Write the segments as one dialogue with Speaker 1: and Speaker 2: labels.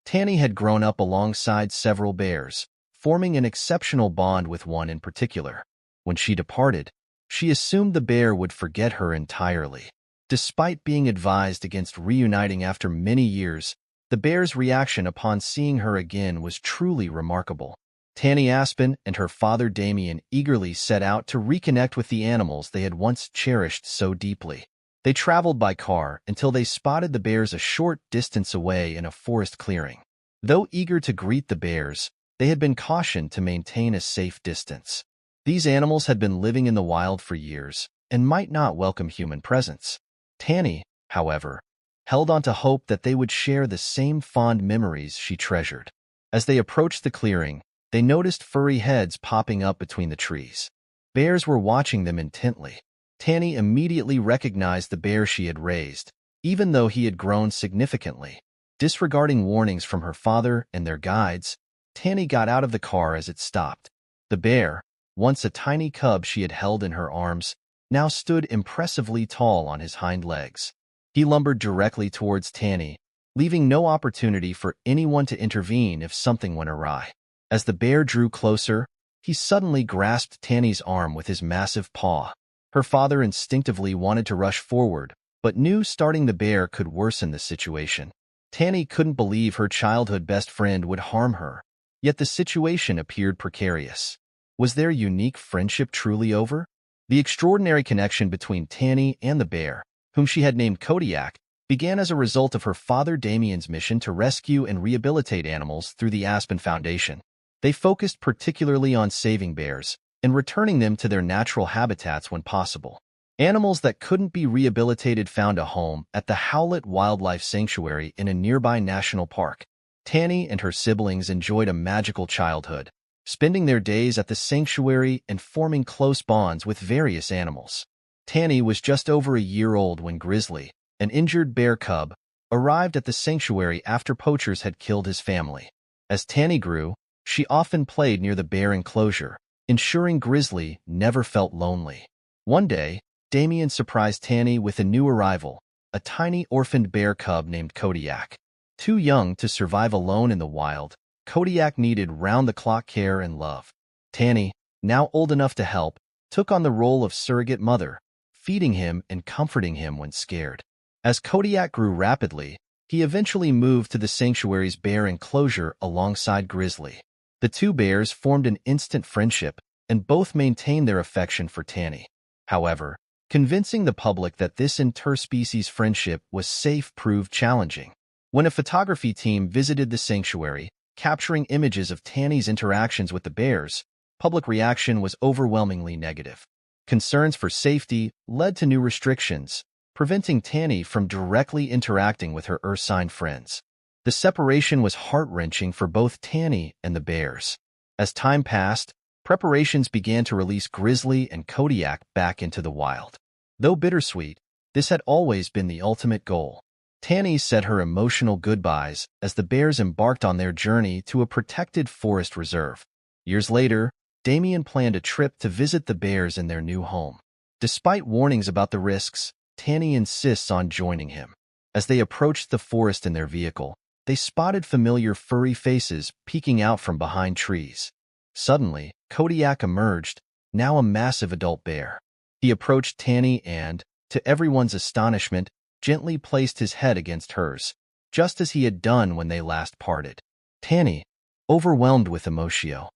Speaker 1: Tanny had grown up alongside several bears, forming an exceptional bond with one in particular. When she departed, she assumed the bear would forget her entirely. Despite being advised against reuniting after many years, the bear's reaction upon seeing her again was truly remarkable. Tanny Aspen and her father Damien eagerly set out to reconnect with the animals they had once cherished so deeply. They traveled by car until they spotted the bears a short distance away in a forest clearing. Though eager to greet the bears, they had been cautioned to maintain a safe distance. These animals had been living in the wild for years and might not welcome human presence. Tanny, however, held on to hope that they would share the same fond memories she treasured. As they approached the clearing, they noticed furry heads popping up between the trees. Bears were watching them intently. Tanny immediately recognized the bear she had raised, even though he had grown significantly. Disregarding warnings from her father and their guides, Tanny got out of the car as it stopped. The bear, once a tiny cub she had held in her arms, now stood impressively tall on his hind legs. He lumbered directly towards Tanny, leaving no opportunity for anyone to intervene if something went awry. As the bear drew closer, he suddenly grasped Tanny's arm with his massive paw. Her father instinctively wanted to rush forward, but knew starting the bear could worsen the situation. Tanny couldn't believe her childhood best friend would harm her, yet the situation appeared precarious. Was their unique friendship truly over? The extraordinary connection between Tanny and the bear, whom she had named Kodiak, began as a result of her father Damien's mission to rescue and rehabilitate animals through the Aspen Foundation. They focused particularly on saving bears and returning them to their natural habitats when possible. Animals that couldn't be rehabilitated found a home at the Howlett Wildlife Sanctuary in a nearby national park. Tanny and her siblings enjoyed a magical childhood, spending their days at the sanctuary and forming close bonds with various animals. Tanny was just over a year old when Grizzly, an injured bear cub, arrived at the sanctuary after poachers had killed his family. As Tanny grew, she often played near the bear enclosure, ensuring Grizzly never felt lonely. One day, Damien surprised Tanny with a new arrival, a tiny orphaned bear cub named Kodiak. Too young to survive alone in the wild, Kodiak needed round-the-clock care and love. Tanny, now old enough to help, took on the role of surrogate mother, feeding him and comforting him when scared. As Kodiak grew rapidly, he eventually moved to the sanctuary's bear enclosure alongside Grizzly. The two bears formed an instant friendship, and both maintained their affection for Tanny. However, convincing the public that this interspecies friendship was safe proved challenging. When a photography team visited the sanctuary, capturing images of Tanny's interactions with the bears, public reaction was overwhelmingly negative. Concerns for safety led to new restrictions, preventing Tanny from directly interacting with her ursine friends. The separation was heart-wrenching for both Tanny and the bears. As time passed, preparations began to release Grizzly and Kodiak back into the wild. Though bittersweet, this had always been the ultimate goal. Tanny said her emotional goodbyes as the bears embarked on their journey to a protected forest reserve. Years later, Damien planned a trip to visit the bears in their new home. Despite warnings about the risks, Tanny insists on joining him. As they approached the forest in their vehicle, they spotted familiar furry faces peeking out from behind trees. Suddenly, Kodiak emerged, now a massive adult bear. He approached Tanny and, to everyone's astonishment, gently placed his head against hers, just as he had done when they last parted. Tanny, overwhelmed with emotion,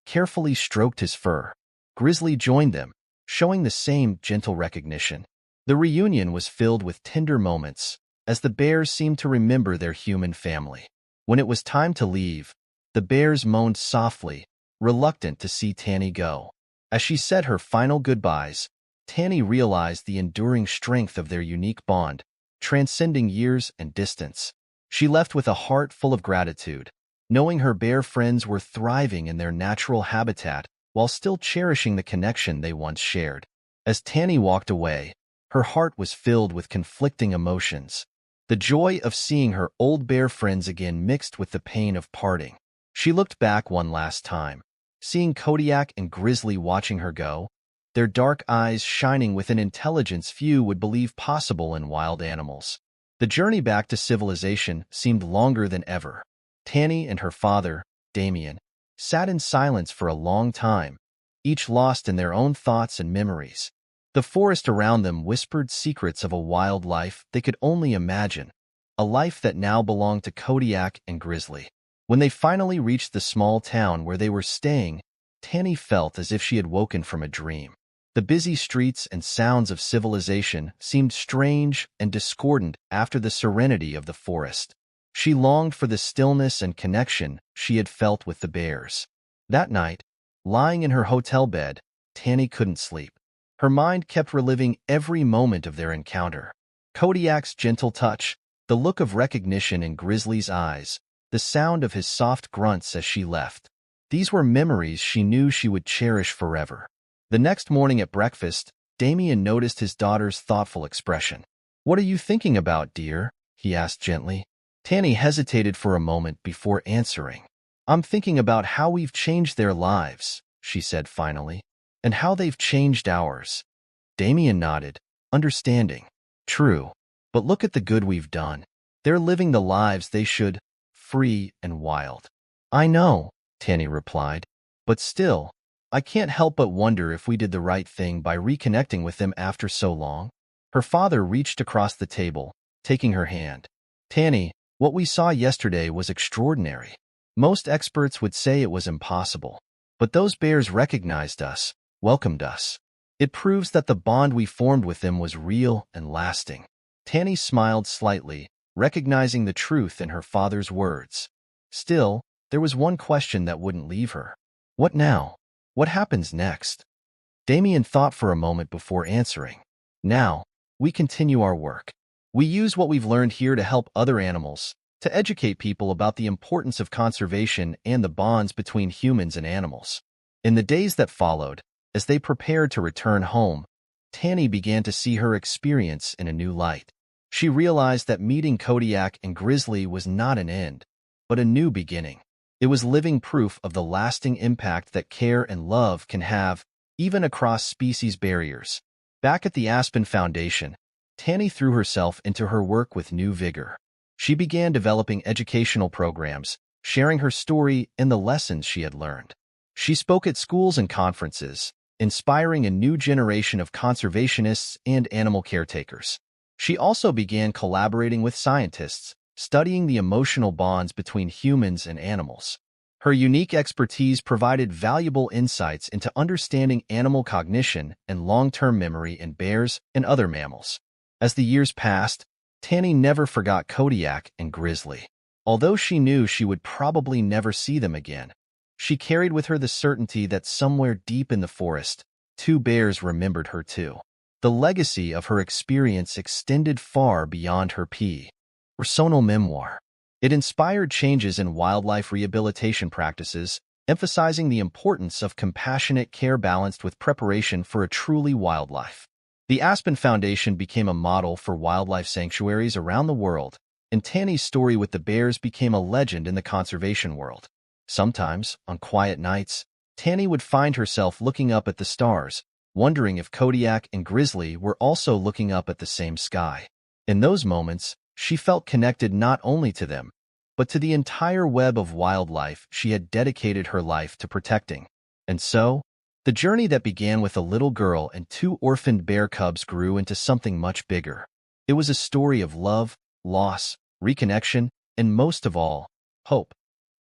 Speaker 1: carefully stroked his fur. Grizzly joined them, showing the same gentle recognition. The reunion was filled with tender moments, as the bears seemed to remember their human family. When it was time to leave, the bears moaned softly, reluctant to see Tanny go. As she said her final goodbyes, Tanny realized the enduring strength of their unique bond, transcending years and distance. She left with a heart full of gratitude, knowing her bear friends were thriving in their natural habitat while still cherishing the connection they once shared. As Tanny walked away, her heart was filled with conflicting emotions. The joy of seeing her old bear friends again mixed with the pain of parting. She looked back one last time, seeing Kodiak and Grizzly watching her go, their dark eyes shining with an intelligence few would believe possible in wild animals. The journey back to civilization seemed longer than ever. Tanny and her father, Damien, sat in silence for a long time, each lost in their own thoughts and memories. The forest around them whispered secrets of a wild life they could only imagine, a life that now belonged to Kodiak and Grizzly. When they finally reached the small town where they were staying, Tanny felt as if she had woken from a dream. The busy streets and sounds of civilization seemed strange and discordant after the serenity of the forest. She longed for the stillness and connection she had felt with the bears. That night, lying in her hotel bed, Tanny couldn't sleep. Her mind kept reliving every moment of their encounter. Kodiak's gentle touch, the look of recognition in Grizzly's eyes, the sound of his soft grunts as she left. These were memories she knew she would cherish forever. The next morning at breakfast, Damien noticed his daughter's thoughtful expression. "What are you thinking about, dear?" he asked gently. Tanny hesitated for a moment before answering. "I'm thinking about how we've changed their lives," she said finally, "and how they've changed ours." Damien nodded, understanding. "True, but look at the good we've done. They're living the lives they should, free and wild." "I know," Tanny replied, "but still, I can't help but wonder if we did the right thing by reconnecting with them after so long." Her father reached across the table, taking her hand. "Tanny, what we saw yesterday was extraordinary. Most experts would say it was impossible. But those bears recognized us, welcomed us. It proves that the bond we formed with them was real and lasting." Tanny smiled slightly, recognizing the truth in her father's words. Still, there was one question that wouldn't leave her. What now? What happens next? Damien thought for a moment before answering. "Now, we continue our work. We use what we've learned here to help other animals, to educate people about the importance of conservation and the bonds between humans and animals." In the days that followed, as they prepared to return home, Tanny began to see her experience in a new light. She realized that meeting Kodiak and Grizzly was not an end, but a new beginning. It was living proof of the lasting impact that care and love can have, even across species barriers. Back at the Aspen Foundation, Tanny threw herself into her work with new vigor. She began developing educational programs, sharing her story and the lessons she had learned. She spoke at schools and conferences, inspiring a new generation of conservationists and animal caretakers. She also began collaborating with scientists, studying the emotional bonds between humans and animals. Her unique expertise provided valuable insights into understanding animal cognition and long-term memory in bears and other mammals. As the years passed, Tanny never forgot Kodiak and Grizzly. Although she knew she would probably never see them again, she carried with her the certainty that somewhere deep in the forest, two bears remembered her too. The legacy of her experience extended far beyond her personal memoir. It inspired changes in wildlife rehabilitation practices, emphasizing the importance of compassionate care balanced with preparation for a truly wild life. The Aspen Foundation became a model for wildlife sanctuaries around the world, and Tanny's story with the bears became a legend in the conservation world. Sometimes, on quiet nights, Tanny would find herself looking up at the stars, wondering if Kodiak and Grizzly were also looking up at the same sky. In those moments, she felt connected not only to them, but to the entire web of wildlife she had dedicated her life to protecting. And so, the journey that began with a little girl and two orphaned bear cubs grew into something much bigger. It was a story of love, loss, reconnection, and most of all, hope.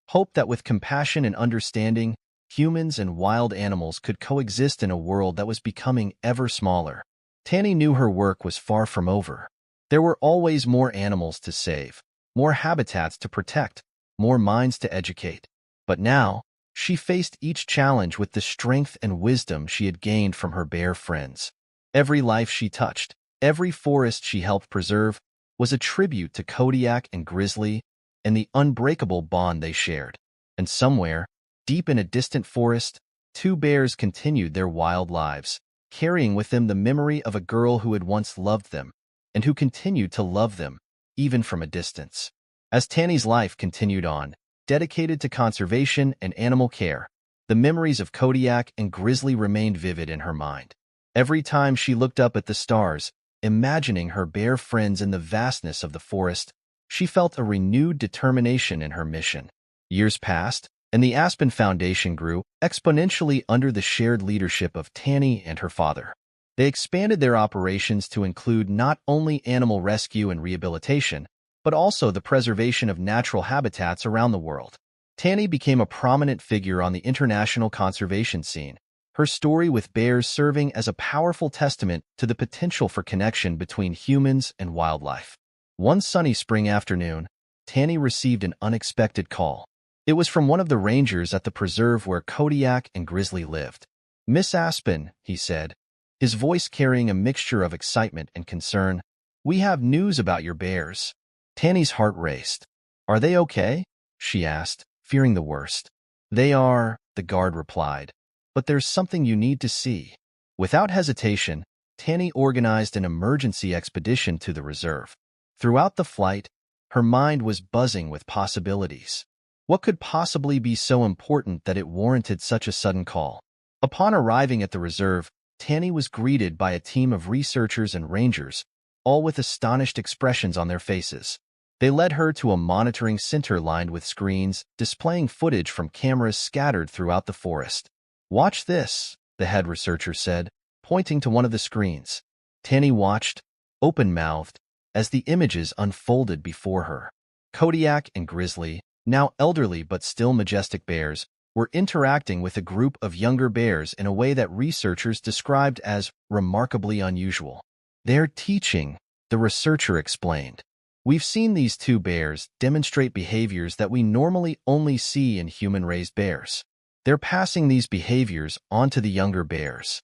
Speaker 1: Hope that with compassion and understanding, humans and wild animals could coexist in a world that was becoming ever smaller. Tanny knew her work was far from over. There were always more animals to save, more habitats to protect, more minds to educate. But now, she faced each challenge with the strength and wisdom she had gained from her bear friends. Every life she touched, every forest she helped preserve, was a tribute to Kodiak and Grizzly and the unbreakable bond they shared. And somewhere, deep in a distant forest, two bears continued their wild lives, carrying with them the memory of a girl who had once loved them, and who continued to love them, even from a distance. As Tanny's life continued on, dedicated to conservation and animal care, the memories of Kodiak and Grizzly remained vivid in her mind. Every time she looked up at the stars, Imagining her bear friends in the vastness of the forest, she felt a renewed determination in her mission. Years passed, and the Aspen Foundation grew exponentially under the shared leadership of Tanny and her father. They expanded their operations to include not only animal rescue and rehabilitation, but also the preservation of natural habitats around the world. Tanny became a prominent figure on the international conservation scene, her story with bears serving as a powerful testament to the potential for connection between humans and wildlife. One sunny spring afternoon, Tanny received an unexpected call. It was from one of the rangers at the preserve where Kodiak and Grizzly lived. "Miss Aspen," he said, his voice carrying a mixture of excitement and concern, "we have news about your bears." Tanny's heart raced. "Are they okay?" she asked, fearing the worst. "They are," the guard replied, "but there's something you need to see." Without hesitation, Tanny organized an emergency expedition to the reserve. Throughout the flight, her mind was buzzing with possibilities. What could possibly be so important that it warranted such a sudden call? Upon arriving at the reserve, Tanny was greeted by a team of researchers and rangers, all with astonished expressions on their faces. They led her to a monitoring center lined with screens, displaying footage from cameras scattered throughout the forest. "Watch this," the head researcher said, pointing to one of the screens. Tanny watched, open-mouthed, as the images unfolded before her. Kodiak and Grizzly, now elderly but still majestic bears, were interacting with a group of younger bears in a way that researchers described as remarkably unusual. "They're teaching," the researcher explained. "We've seen these two bears demonstrate behaviors that we normally only see in human-raised bears. They're passing these behaviors on to the younger bears."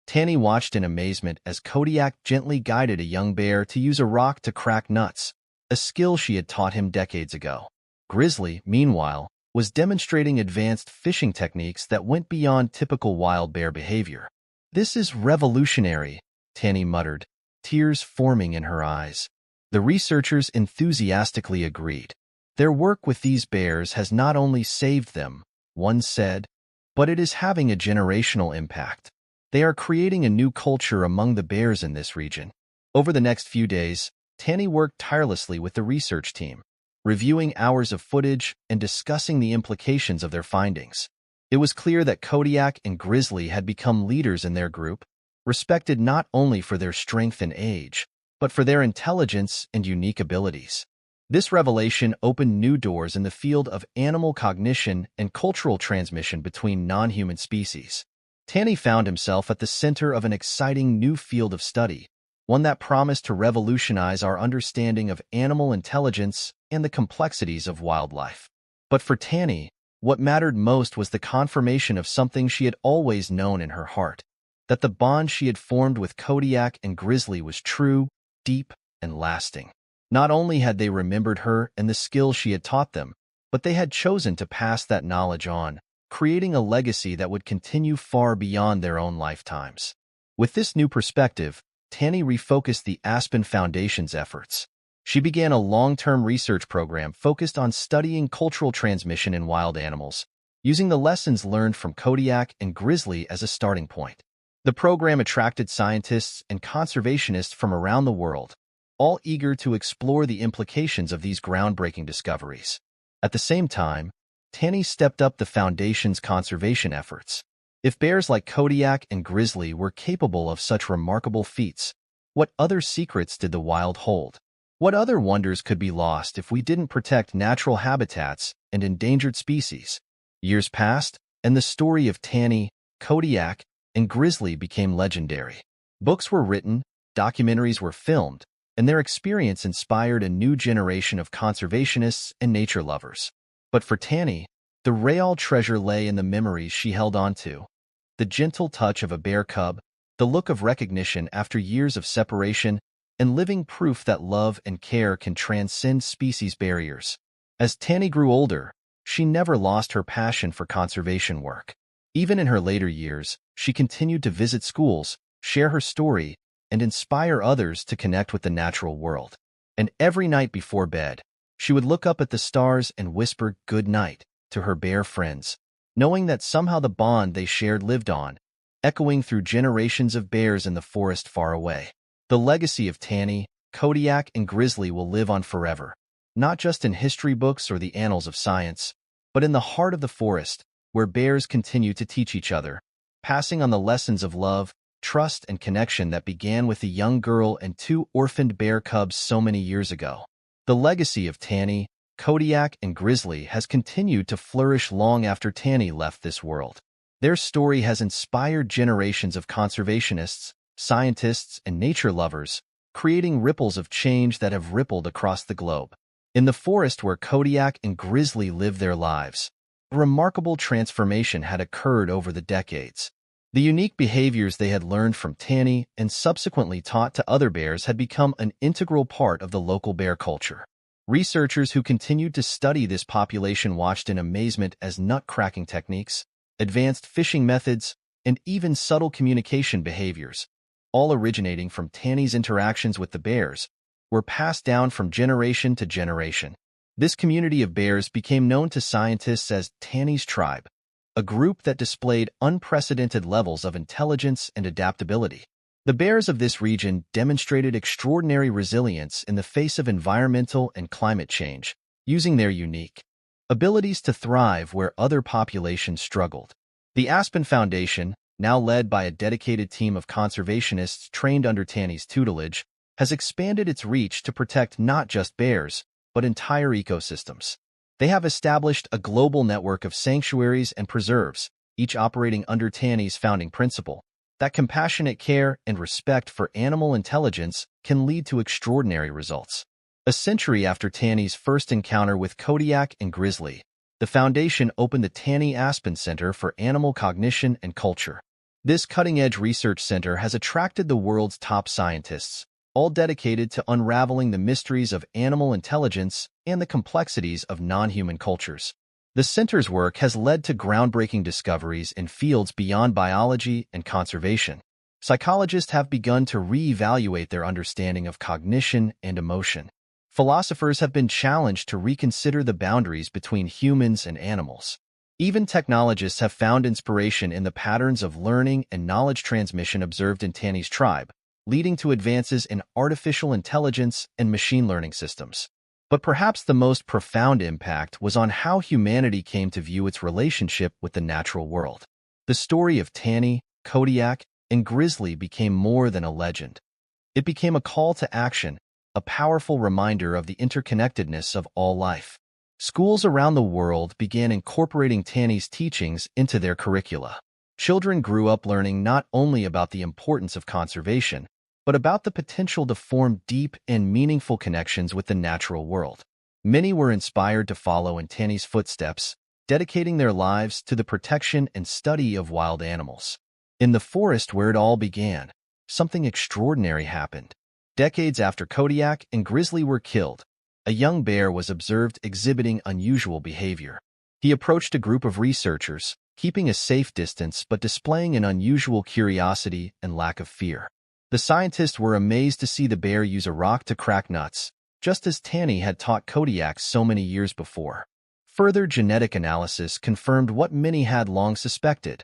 Speaker 1: Tanny watched in amazement as Kodiak gently guided a young bear to use a rock to crack nuts, a skill she had taught him decades ago. Grizzly, meanwhile, was demonstrating advanced fishing techniques that went beyond typical wild bear behavior. "This is revolutionary," Tanny muttered, tears forming in her eyes. The researchers enthusiastically agreed. "Their work with these bears has not only saved them," one said, "but it is having a generational impact. They are creating a new culture among the bears in this region." Over the next few days, Tanny worked tirelessly with the research team, reviewing hours of footage and discussing the implications of their findings. It was clear that Kodiak and Grizzly had become leaders in their group, respected not only for their strength and age, but for their intelligence and unique abilities. This revelation opened new doors in the field of animal cognition and cultural transmission between non-human species. Tanny found himself at the center of an exciting new field of study, one that promised to revolutionize our understanding of animal intelligence and the complexities of wildlife. But for Tanny, what mattered most was the confirmation of something she had always known in her heart, that the bond she had formed with Kodiak and Grizzly was true, deep, and lasting. Not only had they remembered her and the skills she had taught them, but they had chosen to pass that knowledge on, creating a legacy that would continue far beyond their own lifetimes. With this new perspective, Tanny refocused the Aspen Foundation's efforts. She began a long-term research program focused on studying cultural transmission in wild animals, using the lessons learned from Kodiak and Grizzly as a starting point. The program attracted scientists and conservationists from around the world, all eager to explore the implications of these groundbreaking discoveries. At the same time, Tanny stepped up the Foundation's conservation efforts. If bears like Kodiak and Grizzly were capable of such remarkable feats, what other secrets did the wild hold? What other wonders could be lost if we didn't protect natural habitats and endangered species? Years passed, and the story of Tanny, Kodiak, and Grizzly became legendary. Books were written, documentaries were filmed, and their experience inspired a new generation of conservationists and nature lovers. But for Tanny, the real treasure lay in the memories she held on to. The gentle touch of a bear cub, the look of recognition after years of separation, and living proof that love and care can transcend species barriers. As Tanny grew older, she never lost her passion for conservation work. Even in her later years, she continued to visit schools, share her story, and inspire others to connect with the natural world. And every night before bed, she would look up at the stars and whisper good night to her bear friends, knowing that somehow the bond they shared lived on, echoing through generations of bears in the forest far away. The legacy of Tanny, Kodiak, and Grizzly will live on forever, not just in history books or the annals of science, but in the heart of the forest, where bears continue to teach each other, passing on the lessons of love, trust, and connection that began with a young girl and two orphaned bear cubs so many years ago. The legacy of Tanny, Kodiak, and Grizzly has continued to flourish long after Tanny left this world. Their story has inspired generations of conservationists, scientists, and nature lovers, creating ripples of change that have rippled across the globe. In the forest where Kodiak and Grizzly live their lives, a remarkable transformation had occurred over the decades. The unique behaviors they had learned from Tanny and subsequently taught to other bears had become an integral part of the local bear culture. Researchers who continued to study this population watched in amazement as nut-cracking techniques, advanced fishing methods, and even subtle communication behaviors, all originating from Tanny's interactions with the bears, were passed down from generation to generation. This community of bears became known to scientists as Tanny's tribe, a group that displayed unprecedented levels of intelligence and adaptability. The bears of this region demonstrated extraordinary resilience in the face of environmental and climate change, using their unique abilities to thrive where other populations struggled. The Aspen Foundation, now led by a dedicated team of conservationists trained under Tanny's tutelage, has expanded its reach to protect not just bears, but entire ecosystems. They have established a global network of sanctuaries and preserves, each operating under Tanny's founding principle, that compassionate care and respect for animal intelligence can lead to extraordinary results. A century after Tanny's first encounter with Kodiak and Grizzly, the Foundation opened the Tanny Aspen Center for Animal Cognition and Culture. This cutting-edge research center has attracted the world's top scientists, all dedicated to unraveling the mysteries of animal intelligence and the complexities of non-human cultures. The center's work has led to groundbreaking discoveries in fields beyond biology and conservation. Psychologists have begun to re-evaluate their understanding of cognition and emotion. Philosophers have been challenged to reconsider the boundaries between humans and animals. Even technologists have found inspiration in the patterns of learning and knowledge transmission observed in Tanny's tribe, leading to advances in artificial intelligence and machine learning systems. But perhaps the most profound impact was on how humanity came to view its relationship with the natural world. The story of Tanny, Kodiak, and Grizzly became more than a legend. It became a call to action, a powerful reminder of the interconnectedness of all life. Schools around the world began incorporating Tanny's teachings into their curricula. Children grew up learning not only about the importance of conservation, but about the potential to form deep and meaningful connections with the natural world. Many were inspired to follow in Tanny's footsteps, dedicating their lives to the protection and study of wild animals. In the forest where it all began, something extraordinary happened. Decades after Kodiak and Grizzly were killed, a young bear was observed exhibiting unusual behavior. He approached a group of researchers, keeping a safe distance but displaying an unusual curiosity and lack of fear. The scientists were amazed to see the bear use a rock to crack nuts, just as Tanny had taught Kodiak so many years before. Further genetic analysis confirmed what many had long suspected.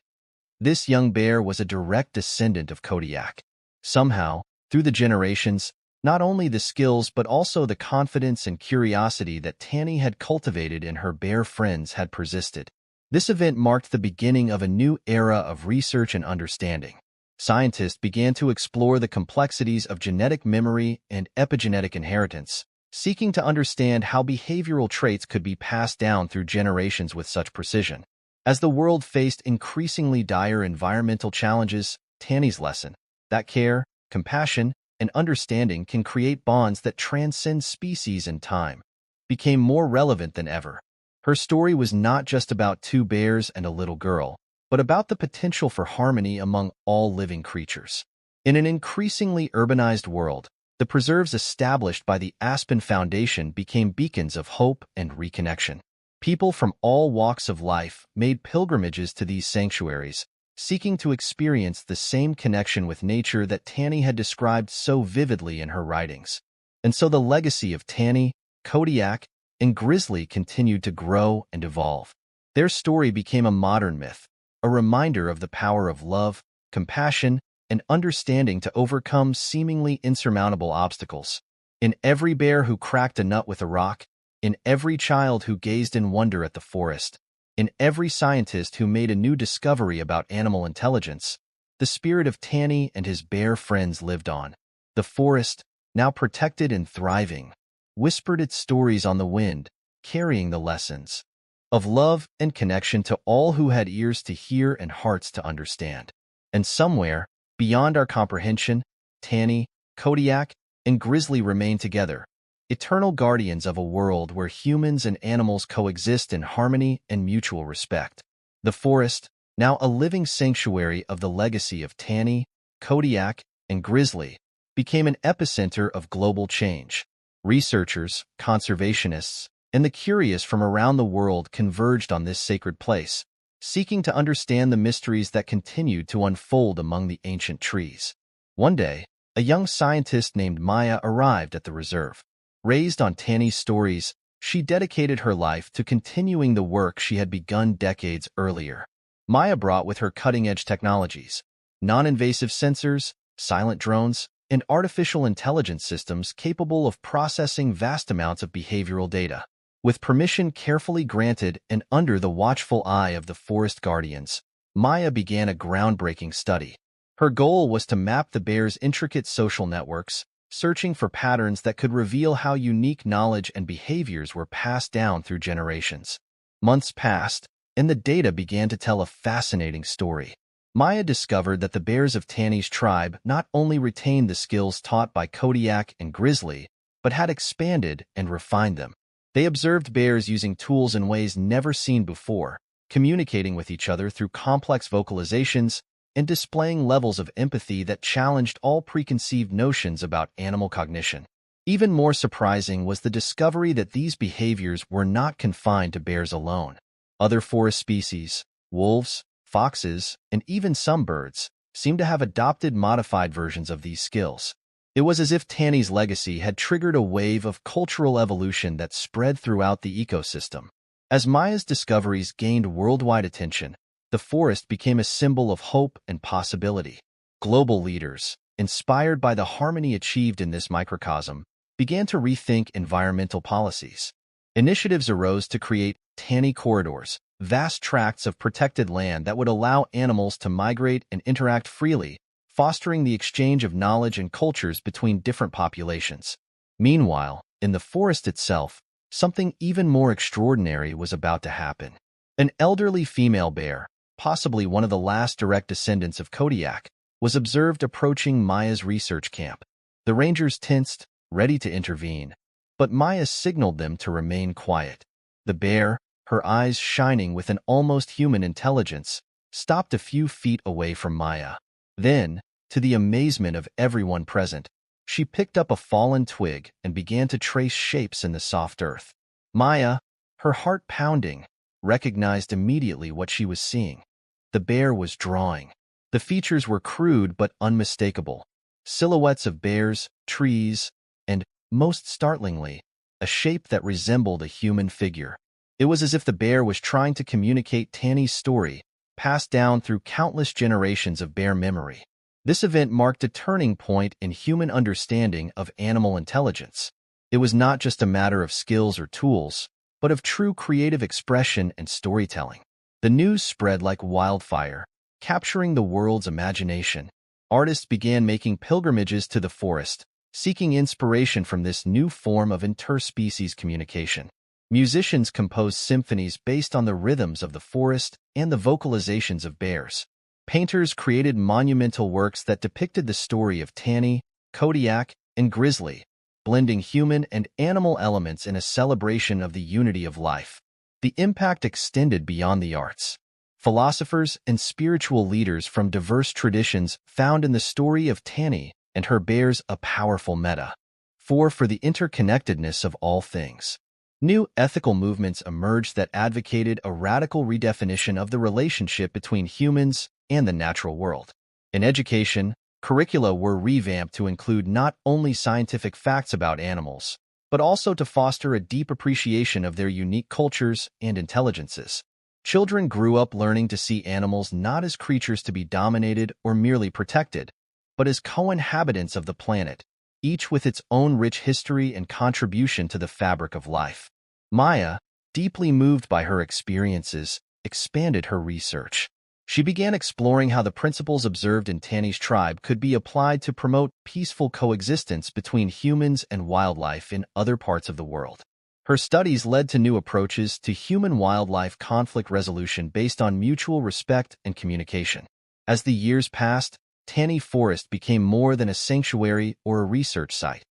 Speaker 1: This young bear was a direct descendant of Kodiak. Somehow, through the generations, not only the skills but also the confidence and curiosity that Tanny had cultivated in her bear friends had persisted. This event marked the beginning of a new era of research and understanding. Scientists began to explore the complexities of genetic memory and epigenetic inheritance, seeking to understand how behavioral traits could be passed down through generations with such precision. As the world faced increasingly dire environmental challenges, Tanny's lesson, that care, compassion, and understanding can create bonds that transcend species and time, became more relevant than ever. Her story was not just about two bears and a little girl, but about the potential for harmony among all living creatures. In an increasingly urbanized world, the preserves established by the Aspen Foundation became beacons of hope and reconnection. People from all walks of life made pilgrimages to these sanctuaries, seeking to experience the same connection with nature that Tanny had described so vividly in her writings. And so the legacy of Tanny, Kodiak, and Grizzly continued to grow and evolve. Their story became a modern myth, a reminder of the power of love, compassion, and understanding to overcome seemingly insurmountable obstacles. In every bear who cracked a nut with a rock, in every child who gazed in wonder at the forest, in every scientist who made a new discovery about animal intelligence, the spirit of Tanny and his bear friends lived on. The forest, now protected and thriving, whispered its stories on the wind, carrying the lessons of love and connection to all who had ears to hear and hearts to understand. And somewhere, beyond our comprehension, Tanny, Kodiak, and Grizzly remain together, eternal guardians of a world where humans and animals coexist in harmony and mutual respect. The forest, now a living sanctuary of the legacy of Tanny, Kodiak, and Grizzly, became an epicenter of global change. Researchers, conservationists, and the curious from around the world converged on this sacred place, seeking to understand the mysteries that continued to unfold among the ancient trees. One day, a young scientist named Maya arrived at the reserve. Raised on Tanny's stories, she dedicated her life to continuing the work she had begun decades earlier. Maya brought with her cutting-edge technologies, non-invasive sensors, silent drones, and artificial intelligence systems capable of processing vast amounts of behavioral data. With permission carefully granted and under the watchful eye of the forest guardians, Maya began a groundbreaking study. Her goal was to map the bear's intricate social networks, searching for patterns that could reveal how unique knowledge and behaviors were passed down through generations. Months passed, and the data began to tell a fascinating story. Maya discovered that the bears of Tanny's tribe not only retained the skills taught by Kodiak and Grizzly, but had expanded and refined them. They observed bears using tools in ways never seen before, communicating with each other through complex vocalizations, and displaying levels of empathy that challenged all preconceived notions about animal cognition. Even more surprising was the discovery that these behaviors were not confined to bears alone. Other forest species, wolves, foxes, and even some birds, seemed to have adopted modified versions of these skills. It was as if Tanny's legacy had triggered a wave of cultural evolution that spread throughout the ecosystem. As Maya's discoveries gained worldwide attention, the forest became a symbol of hope and possibility. Global leaders, inspired by the harmony achieved in this microcosm, began to rethink environmental policies. Initiatives arose to create Tanny corridors, vast tracts of protected land that would allow animals to migrate and interact freely, fostering the exchange of knowledge and cultures between different populations. Meanwhile, in the forest itself, something even more extraordinary was about to happen. An elderly female bear, possibly one of the last direct descendants of Kodiak, was observed approaching Maya's research camp. The rangers tensed, ready to intervene, but Maya signaled them to remain quiet. The bear, her eyes shining with an almost human intelligence, stopped a few feet away from Maya. Then, to the amazement of everyone present, she picked up a fallen twig and began to trace shapes in the soft earth. Maya, her heart pounding, recognized immediately what she was seeing. The bear was drawing. The features were crude but unmistakable. Silhouettes of bears, trees, and, most startlingly, a shape that resembled a human figure. It was as if the bear was trying to communicate Tanny's story, passed down through countless generations of bear memory. This event marked a turning point in human understanding of animal intelligence. It was not just a matter of skills or tools, but of true creative expression and storytelling. The news spread like wildfire, capturing the world's imagination. Artists began making pilgrimages to the forest, seeking inspiration from this new form of interspecies communication. Musicians composed symphonies based on the rhythms of the forest and the vocalizations of bears. Painters created monumental works that depicted the story of Tanny, Kodiak, and Grizzly, blending human and animal elements in a celebration of the unity of life. The impact extended beyond the arts. Philosophers and spiritual leaders from diverse traditions found in the story of Tanny and her bears a powerful metaphor for the interconnectedness of all things. New ethical movements emerged that advocated a radical redefinition of the relationship between humans and the natural world. In education, curricula were revamped to include not only scientific facts about animals, but also to foster a deep appreciation of their unique cultures and intelligences. Children grew up learning to see animals not as creatures to be dominated or merely protected, but as co-inhabitants of the planet, each with its own rich history and contribution to the fabric of life. Maya, deeply moved by her experiences, expanded her research. She began exploring how the principles observed in Tani's tribe could be applied to promote peaceful coexistence between humans and wildlife in other parts of the world. Her studies led to new approaches to human-wildlife conflict resolution based on mutual respect and communication. As the years passed, Tani Forest became more than a sanctuary or a research site.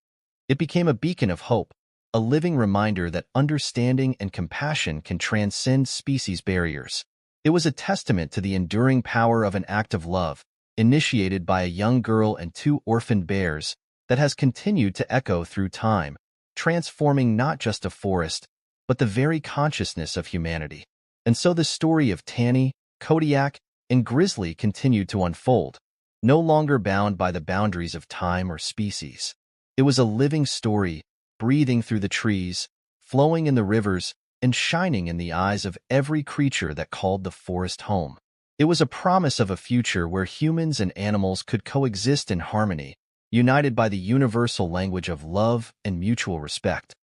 Speaker 1: It became a beacon of hope, a living reminder that understanding and compassion can transcend species barriers. It was a testament to the enduring power of an act of love, initiated by a young girl and two orphaned bears, that has continued to echo through time, transforming not just a forest, but the very consciousness of humanity. And so the story of Tani, Kodiak, and Grizzly continued to unfold, no longer bound by the boundaries of time or species. It was a living story, breathing through the trees, flowing in the rivers, and shining in the eyes of every creature that called the forest home. It was a promise of a future where humans and animals could coexist in harmony, united by the universal language of love and mutual respect.